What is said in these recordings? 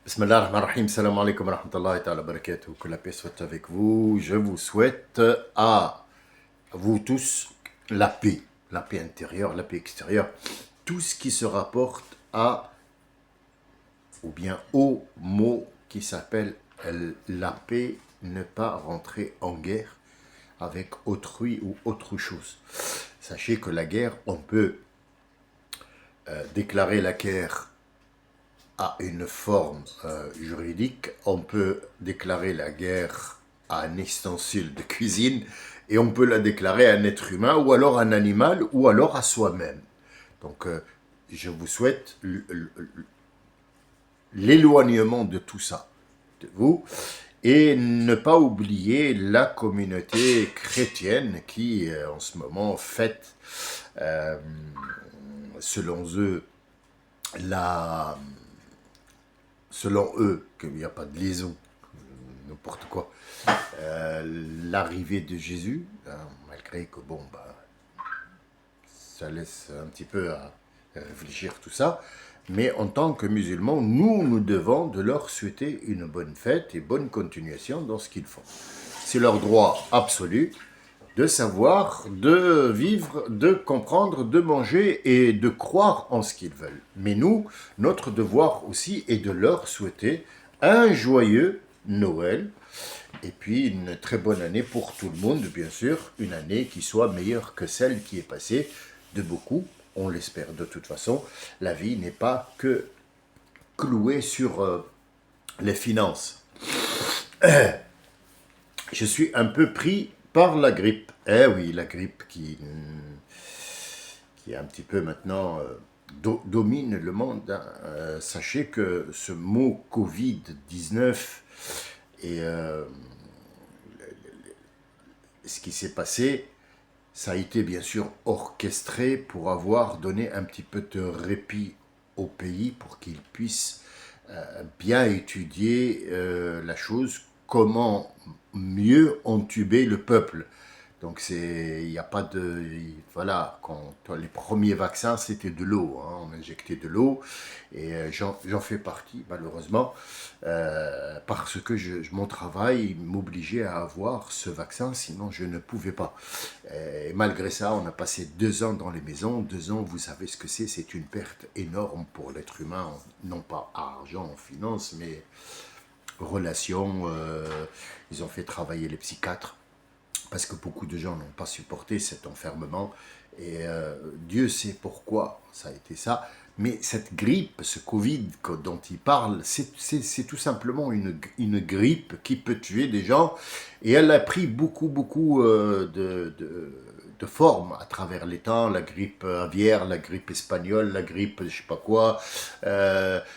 Bismillah ar-Rahman ar-Rahim, salam alaikum wa rahmatullahi ta'ala barakatuh, que la paix soit avec vous. Je vous souhaite à vous tous la paix intérieure, la paix extérieure, tout ce qui se rapporte à, ou bien au mot qui s'appelle la paix, ne pas rentrer en guerre avec autrui ou autre chose. Sachez que la guerre, on peut déclarer la guerre à une forme juridique, on peut déclarer la guerre à un ustensile de cuisine et on peut la déclarer à un être humain ou alors à un animal ou alors à soi-même. Donc je vous souhaite l'éloignement de tout ça, de vous, et ne pas oublier la communauté chrétienne qui en ce moment fête selon eux la... Selon eux, qu'il n'y a pas de liaison, n'importe quoi, l'arrivée de Jésus, malgré que bon, ça laisse un petit peu à réfléchir tout ça, mais en tant que musulmans, nous devons de leur souhaiter une bonne fête et bonne continuation dans ce qu'ils font. C'est leur droit absolu de savoir, de vivre, de comprendre, de manger et de croire en ce qu'ils veulent. Mais nous, notre devoir aussi est de leur souhaiter un joyeux Noël et puis une très bonne année pour tout le monde, bien sûr, une année qui soit meilleure que celle qui est passée de beaucoup, on l'espère de toute façon. La vie n'est pas que clouée sur les finances. Je suis un peu pris par la grippe. Eh oui, la grippe qui un petit peu maintenant domine le monde. Sachez que ce mot Covid-19 et ce qui s'est passé, ça a été bien sûr orchestré pour avoir donné un petit peu de répit au pays pour qu'il puisse bien étudier la chose, comment mieux entuber le peuple. Donc il n'y a pas de, voilà, quand les premiers vaccins c'était de l'eau, hein, on injectait de l'eau et j'en fais partie malheureusement parce que mon travail m'obligeait à avoir ce vaccin, sinon je ne pouvais pas. Et malgré ça, on a passé 2 ans dans les maisons. 2 ans, vous savez ce que c'est une perte énorme pour l'être humain, non pas argent, en finance, mais relations. Ils ont fait travailler les psychiatres parce que beaucoup de gens n'ont pas supporté cet enfermement. Et Dieu sait pourquoi ça a été ça. Mais cette grippe, ce Covid dont il parle, c'est tout simplement une grippe qui peut tuer des gens. Et elle a pris beaucoup de formes à travers les temps. La grippe aviaire, la grippe espagnole, la grippe je sais pas quoi.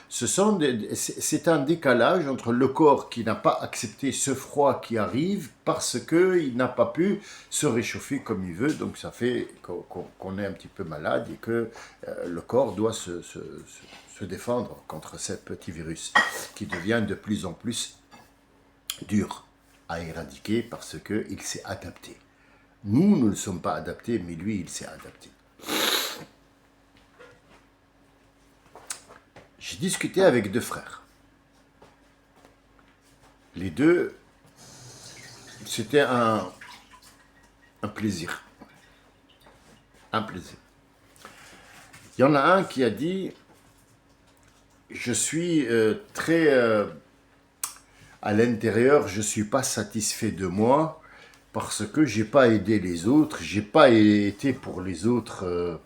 C'est un décalage entre le corps qui n'a pas accepté ce froid qui arrive parce qu'il n'a pas pu se réchauffer comme il veut. Donc ça fait qu'on est un petit peu malade et que le corps doit se défendre contre ce petit virus qui devient de plus en plus dur à éradiquer parce qu'il s'est adapté. Nous ne sommes pas adaptés, mais lui, il s'est adapté. J'ai discuté avec 2 frères. Les deux, c'était un plaisir. Un plaisir. Il y en a un qui a dit, je suis très à l'intérieur, je ne suis pas satisfait de moi parce que j'ai pas aidé les autres, j'ai pas été pour les autres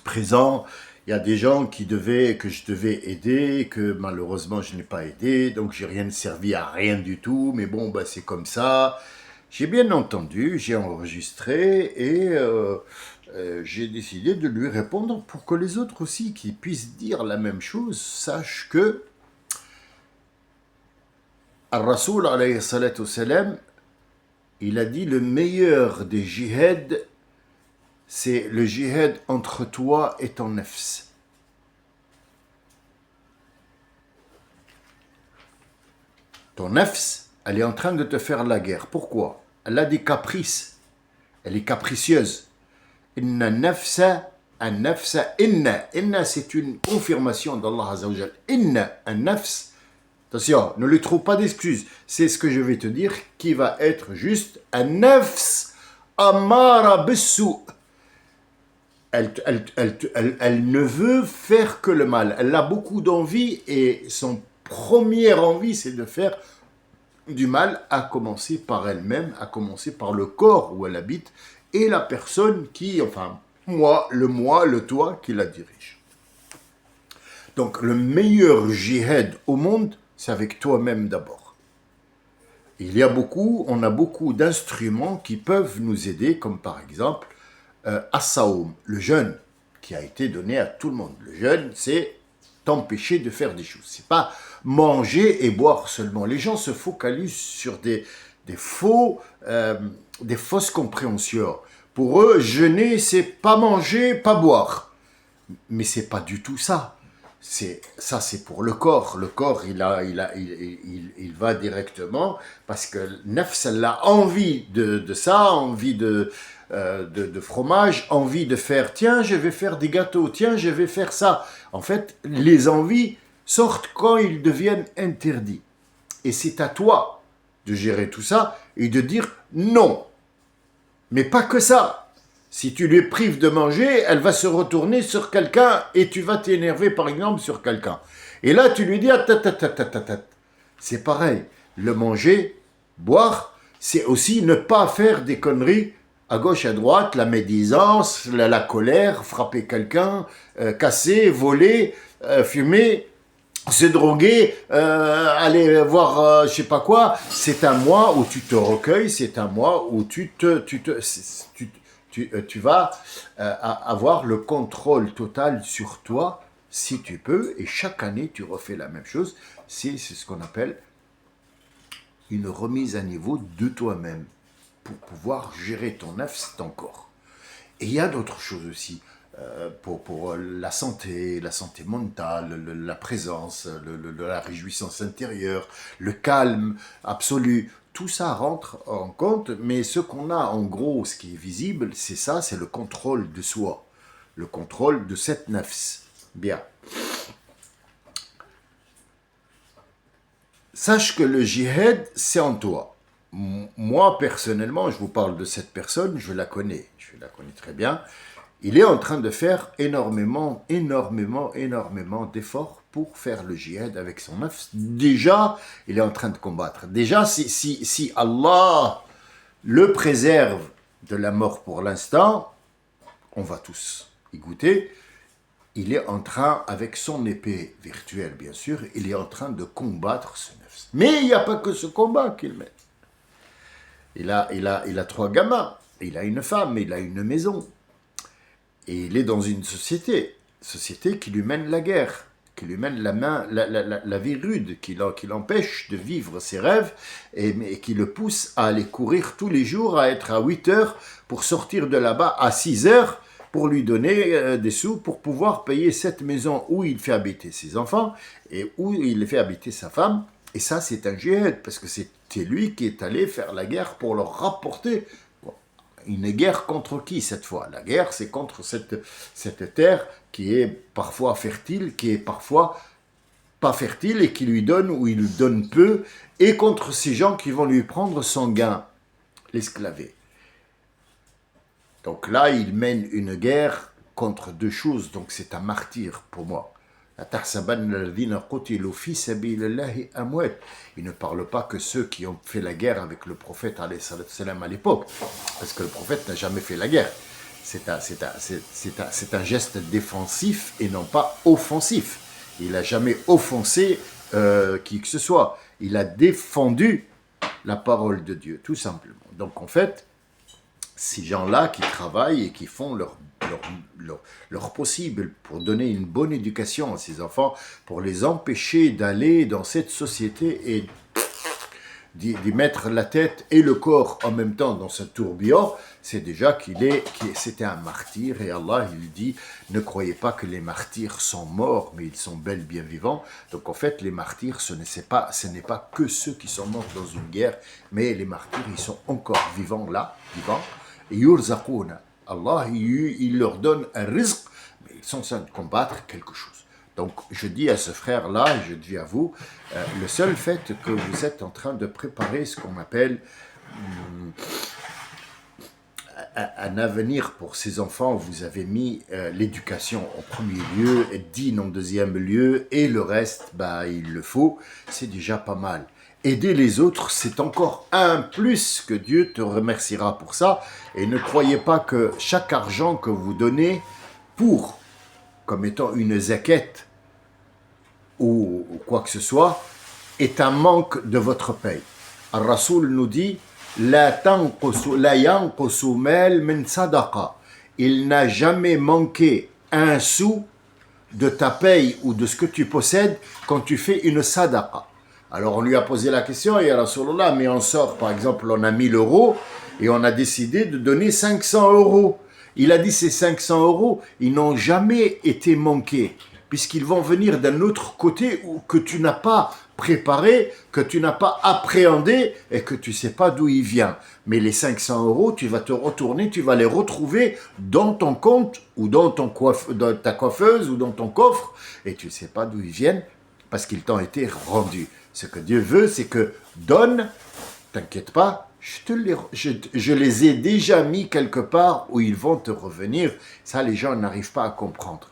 présent. Il y a des gens que je devais aider, que malheureusement je n'ai pas aidé, donc j'ai rien servi à rien du tout, mais bon, c'est comme ça. J'ai bien entendu, j'ai enregistré et j'ai décidé de lui répondre pour que les autres aussi qui puissent dire la même chose sachent que Al-Rasoul alayhi salatu salam, il a dit le meilleur des jihad, c'est le jihad entre toi et ton nafs. Ton nafs, elle est en train de te faire la guerre. Pourquoi? Elle a des caprices. Elle est capricieuse. Inna nafsa, inna. Inna, c'est une confirmation d'Allah Azza wa Jal. Inna, un nafs, Attention, ne lui trouve pas d'excuses. C'est ce que je vais te dire qui va être juste un nafs amara bissou. Elle ne veut faire que le mal. Elle a beaucoup d'envie et son première envie, c'est de faire du mal, à commencer par elle-même, à commencer par le corps où elle habite et la personne qui, enfin, moi, le toi qui la dirige. Donc, le meilleur jihad au monde, c'est avec toi-même d'abord. On a beaucoup d'instruments qui peuvent nous aider, comme par exemple As-Saoum, le jeûne, qui a été donné à tout le monde. Le jeûne, c'est t'empêcher de faire des choses. C'est pas manger et boire seulement. Les gens se focalisent sur des fausses compréhensions. Pour eux, jeûner, c'est pas manger, pas boire. Mais c'est pas du tout ça. C'est pour le corps. Le corps, il va directement parce que nefs, elle a envie de ça, envie de fromage, envie de faire, tiens, je vais faire des gâteaux, tiens, je vais faire ça. En fait, les envies sortent quand ils deviennent interdits. Et c'est à toi de gérer tout ça et de dire non. Mais pas que ça. Si tu lui prives de manger, elle va se retourner sur quelqu'un et tu vas t'énerver par exemple sur quelqu'un. Et là, tu lui dis, c'est pareil. Le manger, boire, c'est aussi ne pas faire des conneries à gauche, à droite, la médisance, la colère, frapper quelqu'un, casser, voler, fumer, se droguer, aller voir je sais pas quoi. C'est un mois où tu te recueilles, c'est un mois où tu vas avoir le contrôle total sur toi, si tu peux, et chaque année, tu refais la même chose. C'est ce qu'on appelle une remise à niveau de toi-même, pour pouvoir gérer ton nafs, ton corps. Et il y a d'autres choses aussi, pour la santé mentale, la présence, la réjouissance intérieure, le calme absolu. Tout ça rentre en compte, mais ce qu'on a en gros, ce qui est visible, c'est ça, c'est le contrôle de soi, le contrôle de cette nafs. Bien. Sache que le jihad, c'est en toi. Moi, personnellement, je vous parle de cette personne, je la connais très bien. Il est en train de faire énormément d'efforts pour faire le jihad avec son nafs. Déjà, il est en train de combattre. Déjà, si Allah le préserve de la mort pour l'instant, on va tous y goûter. Il est en train, avec son épée virtuelle, bien sûr, il est en train de combattre ce nafs. Mais il n'y a pas que ce combat qu'il mène. Il a 3 gamins, il a une femme, il a une maison. Et il est dans une société qui lui mène la guerre, qui lui mène la vie rude, qui l'empêche de vivre ses rêves et qui le pousse à aller courir tous les jours, à être à 8 heures pour sortir de là-bas à 6 heures pour lui donner des sous pour pouvoir payer cette maison où il fait habiter ses enfants et où il fait habiter sa femme. Et ça, c'est un djihad, parce que c'était lui qui est allé faire la guerre pour leur rapporter. Une guerre contre qui cette fois? La guerre, c'est contre cette terre qui est parfois fertile, qui est parfois pas fertile et qui lui donne ou il lui donne peu, et contre ces gens qui vont lui prendre son gain, l'esclaver. Donc là, il mène une guerre contre 2 choses, donc c'est un martyr pour moi. Il ne parle pas que ceux qui ont fait la guerre avec le prophète à l'époque, parce que le prophète n'a jamais fait la guerre. C'est un geste défensif et non pas offensif. Il n'a jamais offensé qui que ce soit. Il a défendu la parole de Dieu, tout simplement. Donc en fait, ces gens-là qui travaillent et qui font leur possible pour donner une bonne éducation à ces enfants, pour les empêcher d'aller dans cette société et d'y mettre la tête et le corps en même temps dans ce tourbillon, c'est déjà c'était un martyr. Et Allah, il dit, ne croyez pas que les martyrs sont morts, mais ils sont bel bien vivants. Donc en fait, les martyrs, ce n'est pas que ceux qui sont morts dans une guerre, mais les martyrs, ils sont encore vivants là, vivants. Et yurzaqouna, Allah, il leur donne un rizq, mais ils sont en train de combattre quelque chose. Donc je dis à ce frère-là, je dis à vous, le seul fait que vous êtes en train de préparer ce qu'on appelle un avenir pour ces enfants, vous avez mis l'éducation en premier lieu, et dîne en deuxième lieu, et le reste, bah, il le faut, c'est déjà pas mal. Aider les autres, c'est encore un plus que Dieu te remerciera pour ça. Et ne croyez pas que chaque argent que vous donnez pour, comme étant une zaquette ou quoi que ce soit, est un manque de votre paye. Al-Rasoul nous dit La yanqusu mal min sadaqa. Il n'a jamais manqué un sou de ta paye ou de ce que tu possèdes quand tu fais une sadaqa. Alors on lui a posé la question, et Rasulullah, mais on sort, par exemple, on a 1000 euros et on a décidé de donner 500 euros. Il a dit ces 500 euros, ils n'ont jamais été manqués, puisqu'ils vont venir d'un autre côté que tu n'as pas préparé, que tu n'as pas appréhendé et que tu ne sais pas d'où il vient. Mais les 500 euros, tu vas te retourner, tu vas les retrouver dans ton compte ou dans ta coiffeuse ou dans ton coffre et tu ne sais pas d'où ils viennent parce qu'ils t'ont été rendus. Ce que Dieu veut, c'est que donne, t'inquiète pas, je les ai déjà mis quelque part où ils vont te revenir. Ça, les gens n'arrivent pas à comprendre.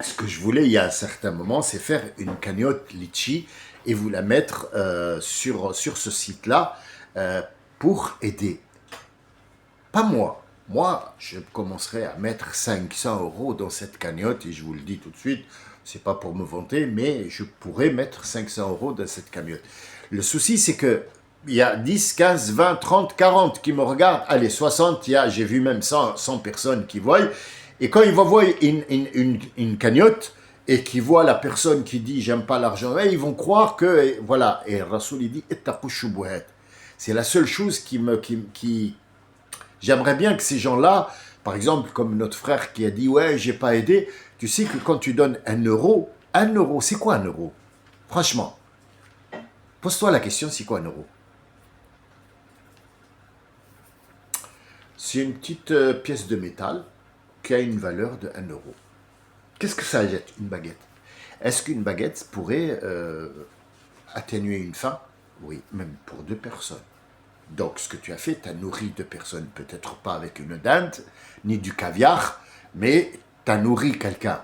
Ce que je voulais, il y a un certain moment, c'est faire une cagnotte litchi et vous la mettre sur ce site-là pour aider. Pas moi. Moi, je commencerai à mettre 500 euros dans cette cagnotte et je vous le dis tout de suite, c'est pas pour me vanter, mais je pourrais mettre 500 euros dans cette cagnotte. Le souci, c'est que il y a 10, 15, 20, 30, 40 qui me regardent. Allez, 60, j'ai vu même 100 personnes qui voient. Et quand ils vont voir une cagnotte et qu'ils voient la personne qui dit « j'aime pas l'argent », ils vont croire que, voilà. Et Rasoul, il dit « c'est la seule chose qui J'aimerais bien que ces gens-là, par exemple, comme notre frère qui a dit « ouais, j'ai pas aidé », tu sais que quand tu donnes 1 euro, c'est quoi 1 euro? Franchement, pose-toi la question, c'est quoi 1 euro? C'est une petite pièce de métal qui a une valeur de 1 euro. Qu'est-ce que ça jette, une baguette? Est-ce qu'une baguette pourrait atténuer une faim? Oui, même pour 2 personnes. Donc, ce que tu as fait, tu as nourri 2 personnes, peut-être pas avec une dinde, ni du caviar, mais tu as nourri quelqu'un.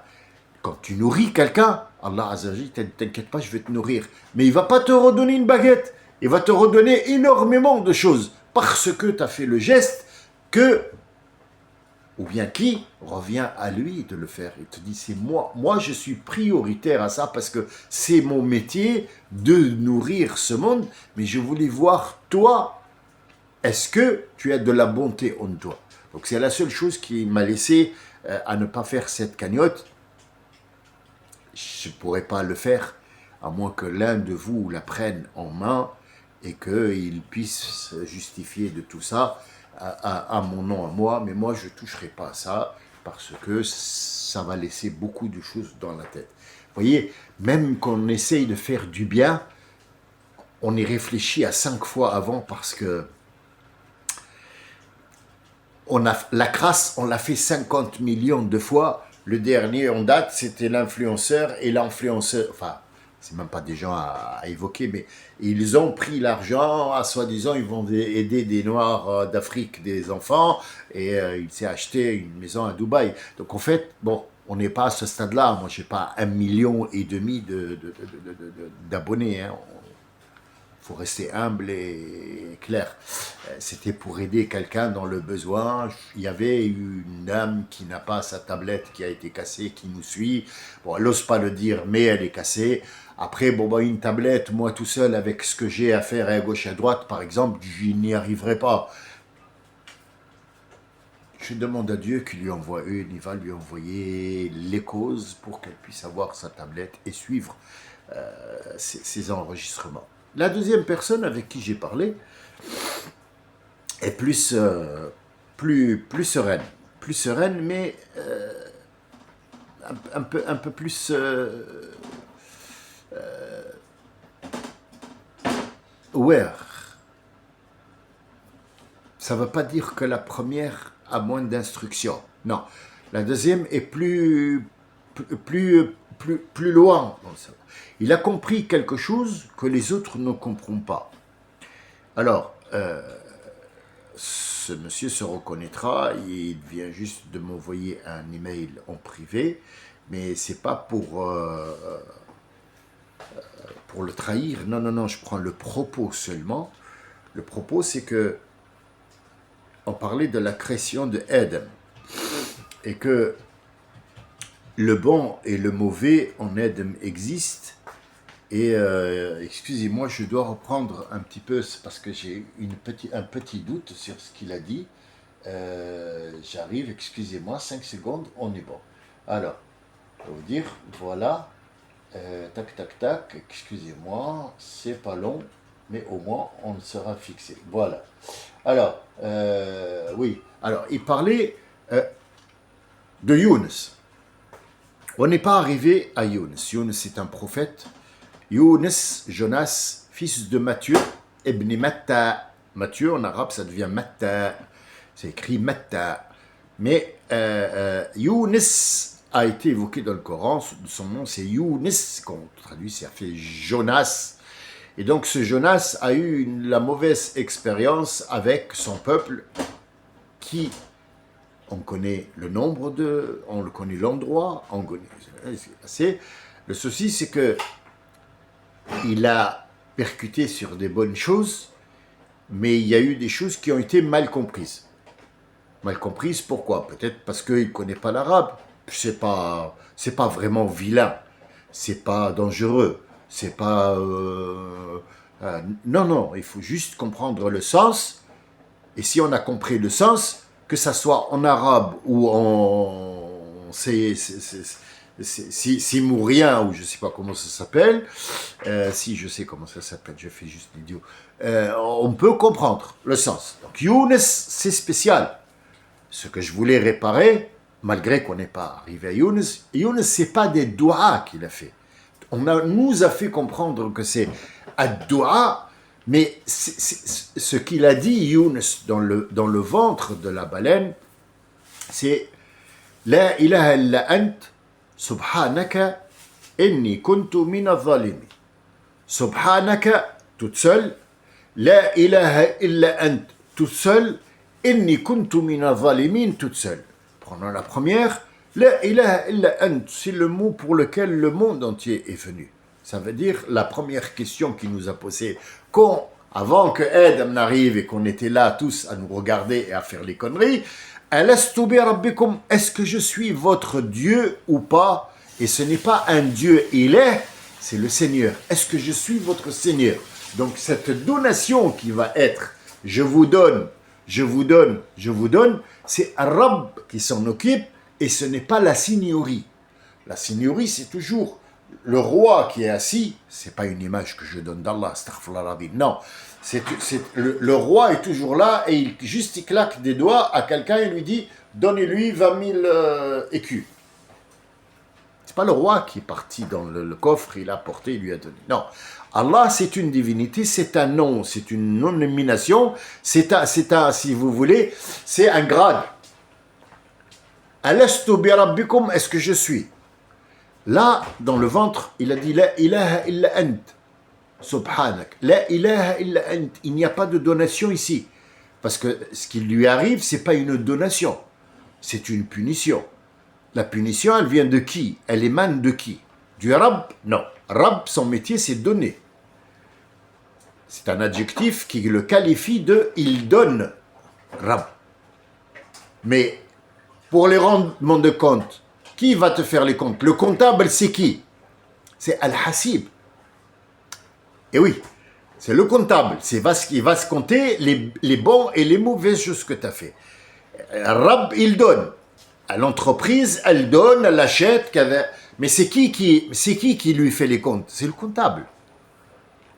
Quand tu nourris quelqu'un, Allah Azzawajal, t'inquiète pas, je vais te nourrir. Mais il ne va pas te redonner une baguette, il va te redonner énormément de choses, parce que tu as fait le geste que, ou bien qui, revient à lui de le faire. Il te dit, c'est moi je suis prioritaire à ça, parce que c'est mon métier de nourrir ce monde, mais je voulais voir toi. Est-ce que tu as de la bonté en toi? Donc c'est la seule chose qui m'a laissé à ne pas faire cette cagnotte. Je ne pourrais pas le faire, à moins que l'un de vous la prenne en main et qu'il puisse se justifier de tout ça à mon nom, à moi. Mais moi, je ne toucherai pas à ça parce que ça va laisser beaucoup de choses dans la tête. Vous voyez, même quand on essaye de faire du bien, on y réfléchit à 5 fois avant parce que la crasse, on l'a fait 50 millions de fois. Le dernier en date, c'était l'influenceur et l'influenceur. Enfin, c'est même pas des gens à évoquer, mais ils ont pris l'argent, soi-disant, ils vont aider des Noirs d'Afrique, des enfants, et il s'est acheté une maison à Dubaï. Donc en fait, bon, on n'est pas à ce stade-là. Moi, j'ai pas 1,5 million d'abonnés. Hein. Il faut rester humble et clair. C'était pour aider quelqu'un dans le besoin. Il y avait une dame qui n'a pas sa tablette, qui a été cassée, qui nous suit. Bon, elle n'ose pas le dire, mais elle est cassée. Après, une tablette, moi tout seul, avec ce que j'ai à faire à gauche, à droite, par exemple, je n'y arriverai pas. Je demande à Dieu qu'il lui envoie une, il va lui envoyer les causes pour qu'elle puisse avoir sa tablette et suivre ses enregistrements. La deuxième personne avec qui j'ai parlé est plus sereine, mais un peu plus aware. Ça ne veut pas dire que la première a moins d'instructions. Non, la deuxième est plus plus loin dans le savoir. Il a compris quelque chose que les autres ne comprennent pas. Alors, ce monsieur se reconnaîtra, il vient juste de m'envoyer un email en privé, mais c'est pas pour le trahir. Non, non, non, je prends le propos seulement. Le propos, c'est que on parlait de la création de Adam et que le bon et le mauvais en Adam existent. Et excusez-moi, je dois reprendre un petit peu parce que j'ai un petit doute sur ce qu'il a dit. J'arrive, excusez-moi, 5 secondes, on est bon. Alors, je vais vous dire, voilà, tac, tac, tac, excusez-moi, c'est pas long, mais au moins on sera fixé. Voilà. Alors, oui, alors il parlait de Younes. On n'est pas arrivé à Younes. Younes est un prophète. Younes, Jonas, fils de Matthieu, Ibn Matta. Matthieu, en arabe, ça devient Matta. C'est écrit Matta. Mais Younes a été évoqué dans le Coran. Son nom, c'est Younes, qu'on traduit, ça fait Jonas. Et donc, ce Jonas a eu la mauvaise expérience avec son peuple qui, on connaît le nombre on le connaît l'endroit, on connaît. Le souci, c'est que il a percuté sur des bonnes choses, mais il y a eu des choses qui ont été mal comprises. Mal comprises, pourquoi? Peut-être parce qu'il ne connaît pas l'arabe. C'est pas vraiment vilain. C'est pas dangereux. C'est pas... non, non, il faut juste comprendre le sens. Et si on a compris le sens, que ça soit en arabe ou en... C'est mourien, ou je ne sais pas comment ça s'appelle. Si je sais comment ça s'appelle, je fais juste l'idiot. On peut comprendre le sens. Donc Younes, c'est spécial. Ce que je voulais réparer, malgré qu'on n'est pas arrivé à Younes, ce n'est pas des doigts qu'il a fait. Nous a fait comprendre que c'est un doigt, mais ce qu'il a dit, Younes, dans le ventre de la baleine, c'est « La ilaha illa ant » Subhanaka inni kuntu min adh-dhalimin. Subhanaka, toute seule. La ilaha illa ant, toute seule. Inni kuntu min adh-dhalimin, toute seule. Prenons la première. La ilaha illa ant, c'est le mot pour lequel le monde entier est venu. Ça veut dire la première question qu'il nous a posée. Avant que Adam n'arrive et qu'on était là tous à nous regarder et à faire les conneries, est-ce que je suis votre Dieu ou pas? Et ce n'est pas un Dieu, c'est le Seigneur. Est-ce que je suis votre Seigneur? Donc cette donation qui va être, je vous donne, je vous donne, je vous donne, c'est un Rab qui s'en occupe et ce n'est pas la seigneurie. La seigneurie, c'est toujours le roi qui est assis. C'est pas une image que je donne d'Allah, astaghfirullah al-azim. Non. Le roi est toujours là et il claque des doigts à quelqu'un et lui dit « Donnez-lui 20 000 écus ». C'est pas le roi qui est parti dans le coffre, il a porté, il lui a donné. Non. Allah, c'est une divinité, c'est un nom, c'est une nomination, c'est un, si vous voulez, c'est un grade. « Alastu bi rabbikum » est-ce que je suis? Là, dans le ventre, il a dit « La ilaha illa ant ». Subhanak. La ilaha illa ant. Il n'y a pas de donation ici. Parce que ce qui lui arrive, ce n'est pas une donation. C'est une punition. La punition, elle vient de qui? Elle émane de qui? Du Rab? Non. Rab, son métier, c'est donner. C'est un adjectif qui le qualifie de « il donne ». Rab. Mais pour les rendements de compte, qui va te faire les comptes? Le comptable, c'est qui? C'est Al-Hasib. Et oui, c'est le comptable. C'est qui va se compter les bons et les mauvaises choses que tu as fait. Rab, il donne. À l'entreprise, elle donne, elle achète. Mais c'est qui lui fait les comptes? C'est le comptable.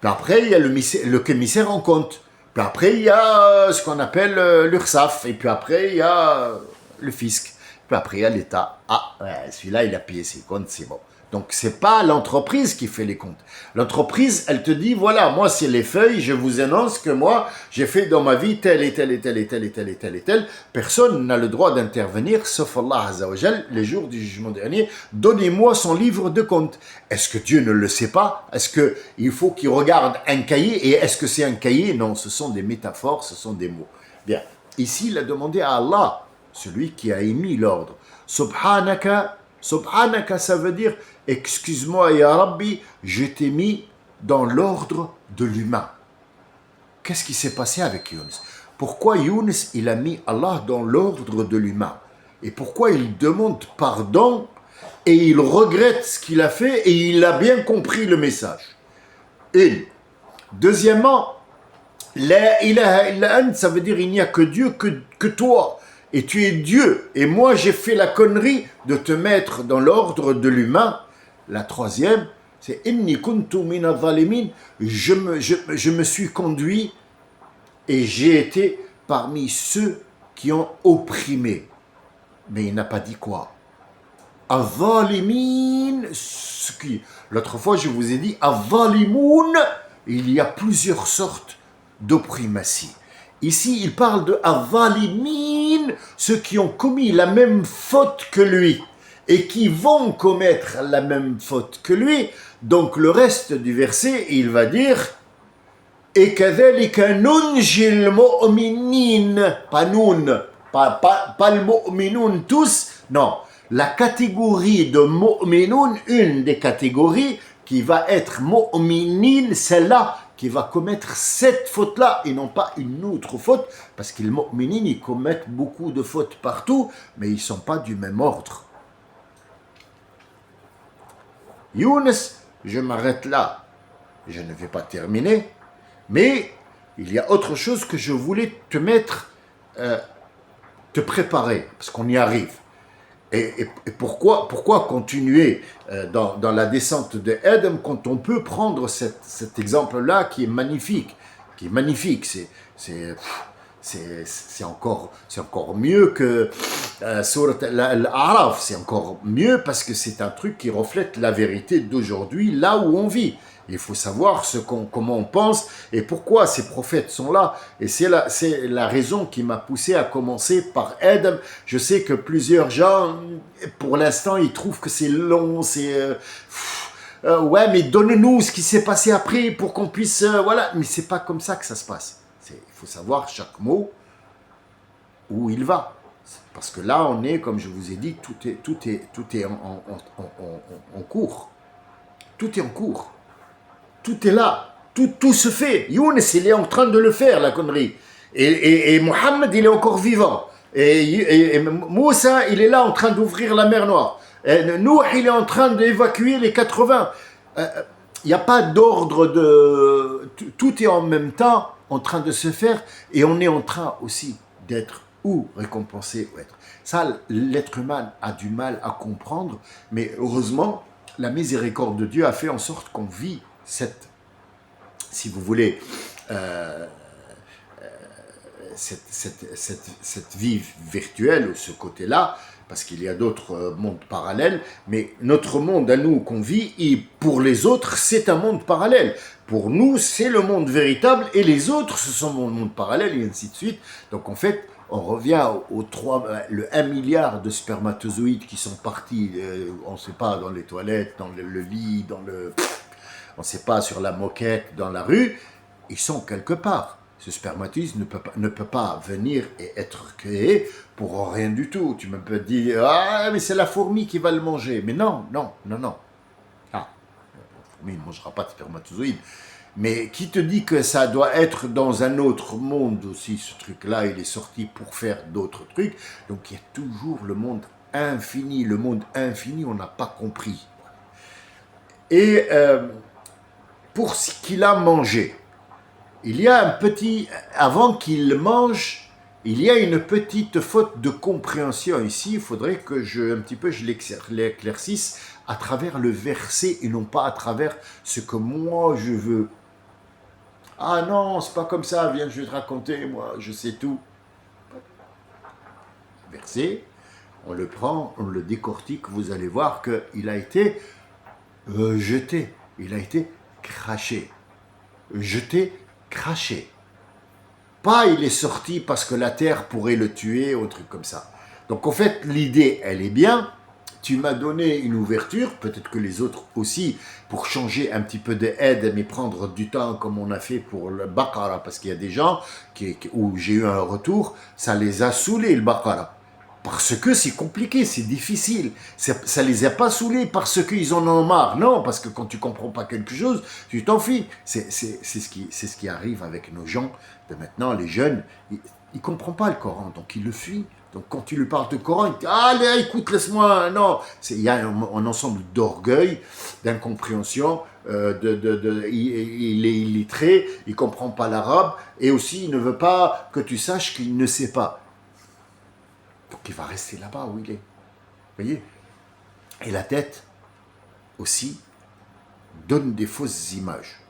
Puis après, il y a le commissaire en compte. Puis après, il y a ce qu'on appelle l'URSSAF. Et puis après, il y a le fisc. Puis après, il y a l'État. Ah, ouais, celui-là, il a payé ses comptes, c'est bon. Donc, c'est pas l'entreprise qui fait les comptes. L'entreprise, elle te dit, voilà, moi, c'est les feuilles, je vous annonce que moi, j'ai fait dans ma vie tel et tel et tel et tel et tel et tel et tel. Personne n'a le droit d'intervenir, sauf Allah Azza wa Jal, les jours du jugement dernier. Donnez-moi son livre de comptes. Est-ce que Dieu ne le sait pas? Est-ce qu'il faut qu'il regarde un cahier? Et est-ce que c'est un cahier? Non, ce sont des métaphores, ce sont des mots. Bien, ici, il a demandé à Allah, celui qui a émis l'ordre. Subhanaka, Subhanaka, ça veut dire, excuse-moi, ya Rabbi, je t'ai mis dans l'ordre de l'humain. Qu'est-ce qui s'est passé avec Younes? Pourquoi Younes, il a mis Allah dans l'ordre de l'humain? Et pourquoi il demande pardon et il regrette ce qu'il a fait et il a bien compris le message? Une. Deuxièmement, la ilaha illa ant, ça veut dire il n'y a que Dieu, que toi. Et tu es Dieu. Et moi, j'ai fait la connerie de te mettre dans l'ordre de l'humain. La troisième, c'est inni kuntu mina zalimin. Je me suis conduit et j'ai été parmi ceux qui ont opprimé. Mais il n'a pas dit quoi? Azalimin, l'autre fois, je vous ai dit, Azalimoun, il y a plusieurs sortes d'opprimatie. Ici, il parle de Azalimin, ceux qui ont commis la même faute que lui et qui vont commettre la même faute que lui. Donc, le reste du verset, il va dire et kadhalika nunjil mu'minin, pas nun, pas le mu'minun tous, non. La catégorie de mu'minun, une des catégories qui va être mu'minin, celle-là qui va commettre cette faute-là et non pas une autre faute, parce que les mu'minin, ils commettent beaucoup de fautes partout, mais ils ne sont pas du même ordre. Younes, je m'arrête là. Je ne vais pas terminer, mais il y a autre chose que je voulais te mettre, te préparer, parce qu'on y arrive. Et pourquoi continuer dans la descente de Adam quand on peut prendre cet exemple-là qui est magnifique, c'est encore mieux que Surat Al-A'raf, c'est encore mieux parce que c'est un truc qui reflète la vérité d'aujourd'hui, là où on vit. Il faut savoir comment on pense et pourquoi ces prophètes sont là. Et c'est la raison qui m'a poussé à commencer par Adam. Je sais que plusieurs gens, pour l'instant, ils trouvent que c'est long, ouais, mais donne-nous ce qui s'est passé après pour qu'on puisse... voilà, mais c'est pas comme ça que ça se passe. Il faut savoir chaque mot où il va. Parce que là, on est, comme je vous ai dit, tout est en cours. Tout est en cours. Tout est là, tout se fait. Younes, il est en train de le faire, la connerie. Et Mohammed, il est encore vivant. Et Moussa, il est là en train d'ouvrir la mer Noire. Et Nouh, il est en train d'évacuer les 80. Il n'y a pas d'ordre de... Tout est en même temps en train de se faire et on est en train aussi d'être ou récompensé ou être. Ça, l'être humain a du mal à comprendre, mais heureusement, la miséricorde de Dieu a fait en sorte qu'on vit si vous voulez, cette vie virtuelle, ce côté-là, parce qu'il y a d'autres mondes parallèles, mais notre monde à nous qu'on vit, et pour les autres, c'est un monde parallèle. Pour nous, c'est le monde véritable, et les autres, ce sont mon monde parallèle, et ainsi de suite. Donc en fait, on revient le 1 milliard de spermatozoïdes qui sont partis, on ne sait pas, dans les toilettes, dans le lit, on ne sait pas, sur la moquette, dans la rue, ils sont quelque part. Ce spermatozoïde ne peut pas venir et être créé pour rien du tout. Tu me peux dire, ah, mais c'est la fourmi qui va le manger. Mais non. Ah, la fourmi ne mangera pas de spermatozoïde. Mais qui te dit que ça doit être dans un autre monde aussi, ce truc-là, il est sorti pour faire d'autres trucs. Donc il y a toujours le monde infini, on n'a pas compris. Et pour ce qu'il a mangé, il y a avant qu'il mange, il y a une petite faute de compréhension ici. Il faudrait que je l'éclaircisse à travers le verset et non pas à travers ce que moi je veux. Ah non, c'est pas comme ça, viens, je vais te raconter, moi, je sais tout. Verset, on le prend, on le décortique, vous allez voir qu'il a été jeté, il a été craché. Jeté, craché. Pas il est sorti parce que la terre pourrait le tuer ou un truc comme ça. Donc en fait, l'idée, elle est bien. Tu m'as donné une ouverture, peut-être que les autres aussi, pour changer un petit peu d'aide, mais prendre du temps comme on a fait pour le Baqara, parce qu'il y a des gens où j'ai eu un retour, ça les a saoulés le Baqara. Parce que c'est compliqué, c'est difficile. Ça les a pas saoulés parce qu'ils en ont marre. Non, parce que quand tu comprends pas quelque chose, tu t'en fiches. C'est ce qui arrive avec nos gens de maintenant, les jeunes. Ils comprennent pas le Coran, donc ils le fuient. Donc quand tu lui parles de Coran, il dit allez, écoute, laisse-moi. Non, il y a un ensemble d'orgueil, d'incompréhension. Il est illettré, il comprend pas l'arabe, et aussi il ne veut pas que tu saches qu'il ne sait pas. Donc il va rester là-bas où il est. Vous voyez? Et la tête aussi donne des fausses images.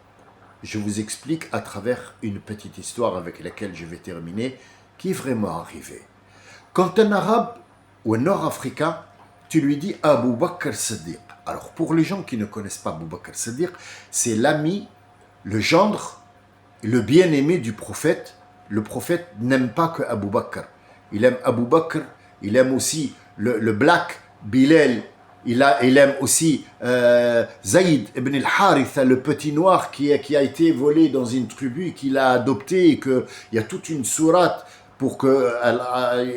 Je vous explique à travers une petite histoire avec laquelle je vais terminer, qui est vraiment arrivée. Quand un arabe ou un nord-africain, tu lui dis Abu Bakr Siddiq. Alors pour les gens qui ne connaissent pas Abu Bakr Siddiq, c'est l'ami, le gendre, le bien-aimé du prophète. Le prophète n'aime pas que Abu Bakr. Il aime Abu Bakr, il aime aussi le black Bilal, il aime aussi Zayd ibn al-Haritha, le petit noir qui a été volé dans une tribu, qu'il a adopté, et qu'il y a toute une sourate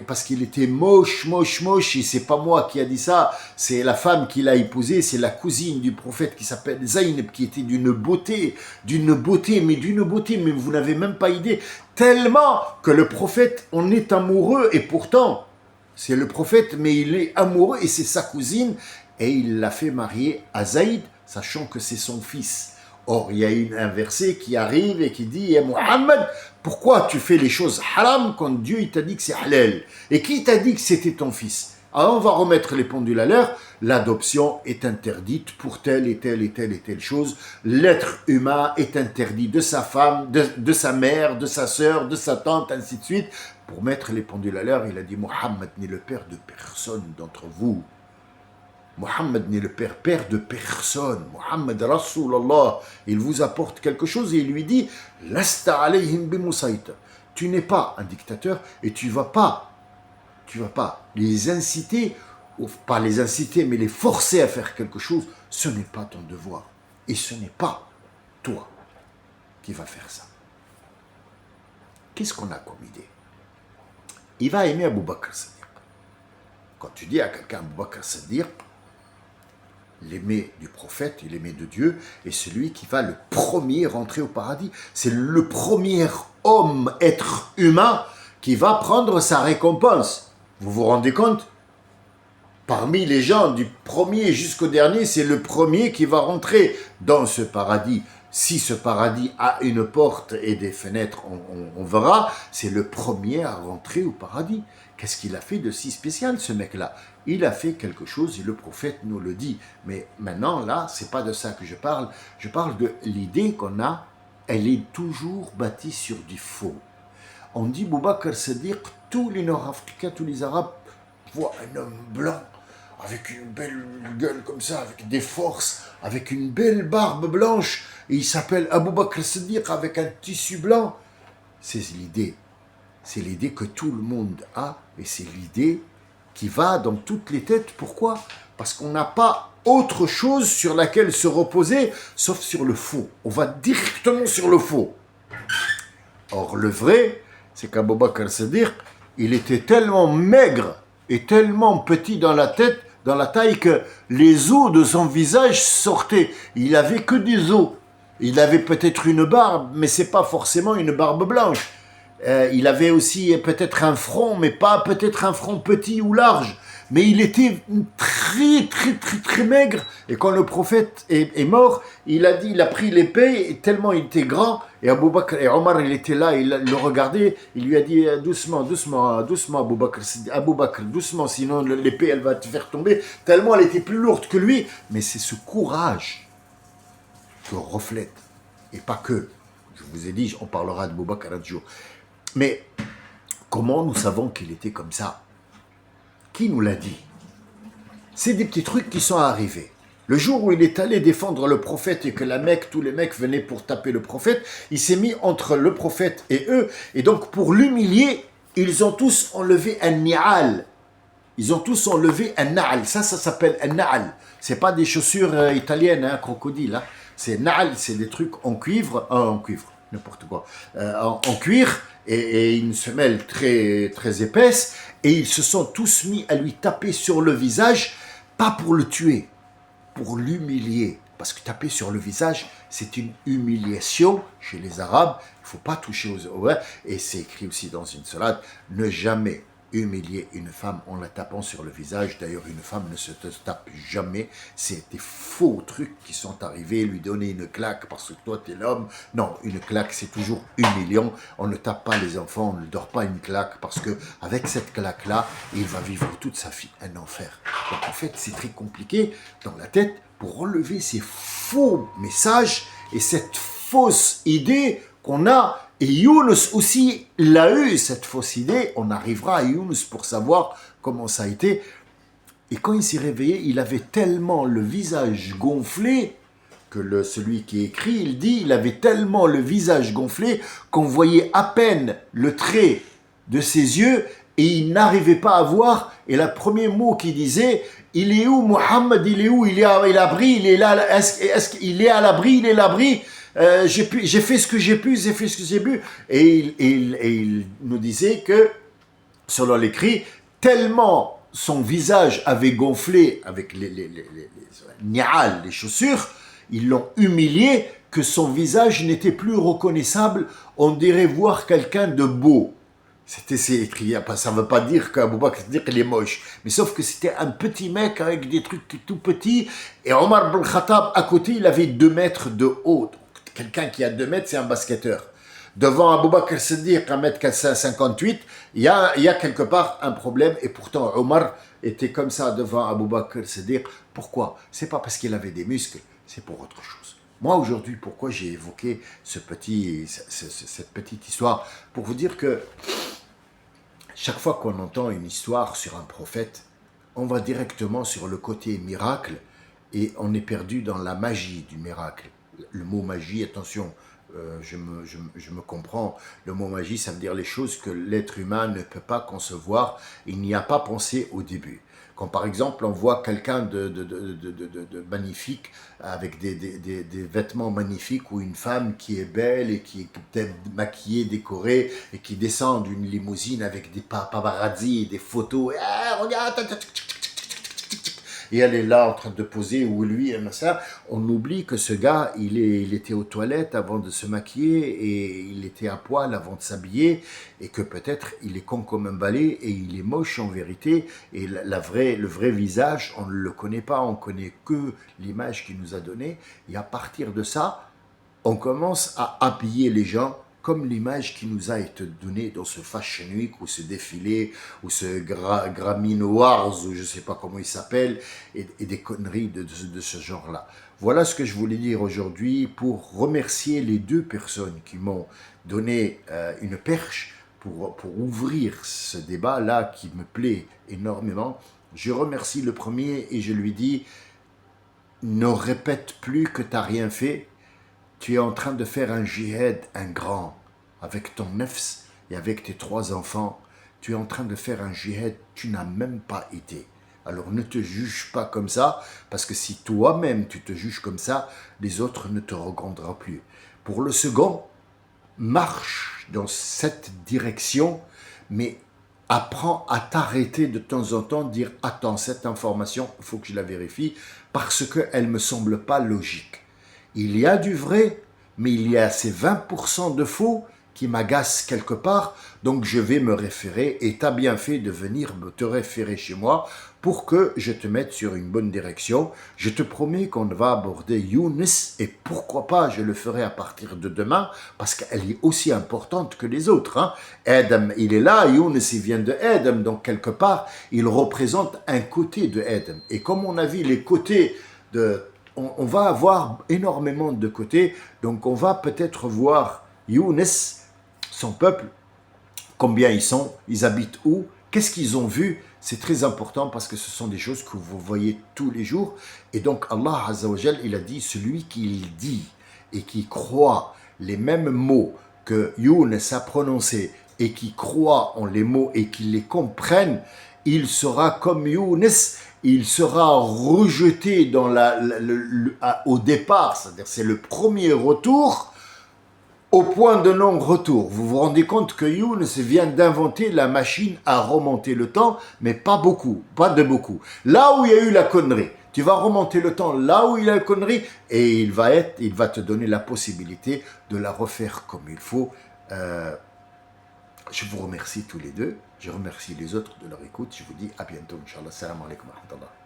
parce qu'il était moche, et c'est pas moi qui a dit ça, c'est la femme qu'il a épousée, c'est la cousine du prophète qui s'appelle Zaynab, qui était d'une beauté, mais vous n'avez même pas idée, tellement que le prophète en est amoureux, et pourtant, c'est le prophète, mais il est amoureux, et c'est sa cousine, et il l'a fait marier à Zayd, sachant que c'est son fils. Or, il y a un verset qui arrive et qui dit « Mohammed, pourquoi tu fais les choses haram quand Dieu il t'a dit que c'est halal? Et qui t'a dit que c'était ton fils ?» Alors, on va remettre les pendules à l'heure. L'adoption est interdite pour telle et telle et telle et telle chose. L'être humain est interdit de sa femme, de sa mère, de sa sœur, de sa tante, ainsi de suite. Pour mettre les pendules à l'heure, il a dit « Mohammed n'est le père de personne d'entre vous. » Mohammed n'est le père de personne. Mohammed Rasulallah, il vous apporte quelque chose et il lui dit Lasta alayhim bimusayta. Tu n'es pas un dictateur et tu vas pas les inciter, ou pas les inciter, mais les forcer à faire quelque chose. Ce n'est pas ton devoir. Et ce n'est pas toi qui vas faire ça. Qu'est-ce qu'on a comme idée? Il va aimer Abu Bakr Siddiq. Quand tu dis à quelqu'un Abu Bakr Siddiq, l'aimé du prophète, l'aimé de Dieu, est celui qui va le premier rentrer au paradis. C'est le premier homme, être humain, qui va prendre sa récompense. Vous vous rendez compte? Parmi les gens, du premier jusqu'au dernier, c'est le premier qui va rentrer dans ce paradis. Si ce paradis a une porte et des fenêtres, on verra, c'est le premier à rentrer au paradis. Qu'est-ce qu'il a fait de si spécial, ce mec-là? Il a fait quelque chose et le prophète nous le dit. Mais maintenant, là, c'est pas de ça que je parle. Je parle de l'idée qu'on a, elle est toujours bâtie sur du faux. On dit Abu Bakr Siddiq, tous les Nord-Africains, tous les Arabes voient un homme blanc, avec une belle gueule comme ça, avec des forces, avec une belle barbe blanche, et il s'appelle Abu Bakr Siddiq avec un tissu blanc. C'est l'idée. C'est l'idée que tout le monde a, et c'est l'idée qui va dans toutes les têtes. Pourquoi? Parce qu'on n'a pas autre chose sur laquelle se reposer, sauf sur le faux. On va directement sur le faux. Or, le vrai, c'est qu'Abu Bakr Siddiq, il était tellement maigre et tellement petit dans la tête, dans la taille, que les os de son visage sortaient. Il avait que des os. Il avait peut-être une barbe, mais c'est pas forcément une barbe blanche. Il avait aussi peut-être un front, mais pas peut-être un front petit ou large. Mais il était très maigre. Et quand le prophète est mort, il a pris l'épée, et tellement il était grand. Et Abu Bakr et Omar, il était là, il le regardait. Il lui a dit doucement, Abu Bakr, doucement, sinon l'épée elle va te faire tomber. Tellement elle était plus lourde que lui. Mais c'est ce courage que reflète, et pas que. Je vous ai dit, on parlera de Abu Bakr un jour. Mais comment nous savons qu'il était comme ça? Qui nous l'a dit? C'est des petits trucs qui sont arrivés. Le jour où il est allé défendre le prophète et que la Mecque, tous les mecs venaient pour taper le prophète, il s'est mis entre le prophète et eux. Et donc pour l'humilier, ils ont tous enlevé un ni'al. Ils ont tous enlevé un na'al. Ça s'appelle un na'al. C'est pas des chaussures italiennes, hein, crocodile. Hein. C'est na'al, c'est des trucs en cuivre, n'importe quoi. En cuir et une semelle très, très épaisse. Et ils se sont tous mis à lui taper sur le visage, pas pour le tuer, pour l'humilier. Parce que taper sur le visage, c'est une humiliation chez les Arabes. Il ne faut pas toucher aux... Ouais. Et c'est écrit aussi dans une sourate, ne jamais humilier une femme en la tapant sur le visage. D'ailleurs, une femme ne se tape jamais. C'est des faux trucs qui sont arrivés. Lui donner une claque parce que toi, tu es l'homme. Non, une claque, c'est toujours humiliant. On ne tape pas les enfants, on ne dort pas une claque parce que avec cette claque-là, il va vivre toute sa vie un enfer. Donc en fait, c'est très compliqué dans la tête pour relever ces faux messages et cette fausse idée qu'on a. Et Younous aussi l'a eu, cette fausse idée. On arrivera à Younous pour savoir comment ça a été. Et quand il s'est réveillé, il avait tellement le visage gonflé que celui qui écrit, il dit, il avait tellement le visage gonflé qu'on voyait à peine le trait de ses yeux et il n'arrivait pas à voir. Et le premier mot qu'il disait, il est où Mohammed, il est où, il est à l'abri, il est là, est-ce qu'il est à l'abri, il est à l'abri. J'ai fait ce que j'ai pu, j'ai fait ce que j'ai pu. Et il nous disait que, selon l'écrit, tellement son visage avait gonflé avec les ni'al, les chaussures, ils l'ont humilié que son visage n'était plus reconnaissable. On dirait voir quelqu'un de beau. C'est écrit, ça ne veut pas dire qu'Abou Bakr il est moche, mais sauf que c'était un petit mec avec des trucs tout petits, et Omar ibn Khattab, à côté, il avait 2 mètres de haut. Quelqu'un qui a 2 mètres, c'est un basketteur. Devant Abou Bakr Siddiq, 1m58, il y a quelque part un problème, et pourtant Omar était comme ça devant Abou Bakr Siddiq. Pourquoi? C'est pas parce qu'il avait des muscles, c'est pour autre chose. Moi, aujourd'hui, pourquoi j'ai évoqué cette petite histoire? Pour vous dire que chaque fois qu'on entend une histoire sur un prophète, on va directement sur le côté miracle et on est perdu dans la magie du miracle. Le mot magie, attention, je me comprends, le mot magie, ça veut dire les choses que l'être humain ne peut pas concevoir, il n'y a pas pensé au début. Quand par exemple on voit quelqu'un de magnifique, avec des vêtements magnifiques, ou une femme qui est belle et qui est maquillée, décorée, et qui descend d'une limousine avec des paparazzi et des photos, et regarde, et elle est là en train de poser, ou lui, ça, on oublie que ce gars, il était aux toilettes avant de se maquiller, et il était à poil avant de s'habiller, et que peut-être il est con comme un balai, et il est moche en vérité, et le vrai visage, on ne le connaît pas, on connaît que l'image qu'il nous a donnée, et à partir de ça, on commence à habiller les gens comme l'image qui nous a été donnée dans ce Fashion Week, ou ce défilé, ou ce Grammy Awards, ou je ne sais pas comment il s'appelle, et des conneries de ce genre-là. Voilà ce que je voulais dire aujourd'hui pour remercier les 2 personnes qui m'ont donné une perche pour ouvrir ce débat-là qui me plaît énormément. Je remercie le premier et je lui dis, ne répète plus que tu n'as rien fait. Tu es en train de faire un jihad, un grand, avec ton nefs et avec tes 3 enfants. Tu es en train de faire un jihad, tu n'as même pas été. Alors ne te juge pas comme ça, parce que si toi-même tu te juges comme ça, les autres ne te regarderont plus. Pour le second, marche dans cette direction, mais apprends à t'arrêter de temps en temps, dire « Attends, cette information, il faut que je la vérifie, parce qu'elle ne me semble pas logique. » Il y a du vrai, mais il y a ces 20% de faux qui m'agacent quelque part, donc je vais me référer, et tu as bien fait de venir te référer chez moi pour que je te mette sur une bonne direction. Je te promets qu'on va aborder Younous, et pourquoi pas, je le ferai à partir de demain, parce qu'elle est aussi importante que les autres. Hein. Adam, il est là, Younous, il vient de Adam, donc quelque part, il représente un côté de Adam. Et comme on a vu les côtés de... On va avoir énormément de côtés, donc on va peut-être voir Younous, son peuple, combien ils sont, ils habitent où, Qu'est-ce qu'ils ont vu? C'est très important parce que ce sont des choses que vous voyez tous les jours. Et donc Allah Azza wa Jal, il a dit, celui qui dit et qui croit les mêmes mots que Younes a prononcés et qui croit en les mots et qui les comprennent, il sera comme Younes, il sera rejeté dans au départ, c'est-à-dire c'est le premier retour au point de non-retour. Vous vous rendez compte que Younes vient d'inventer la machine à remonter le temps, mais pas beaucoup, pas de beaucoup. Là où il y a eu la connerie, tu vas remonter le temps là où il y a la connerie et il va te donner la possibilité de la refaire comme il faut. Je vous remercie tous les deux. Je remercie les autres de leur écoute. Je vous dis à bientôt, Inch'Allah. Salam alaikum wa rahmatullah.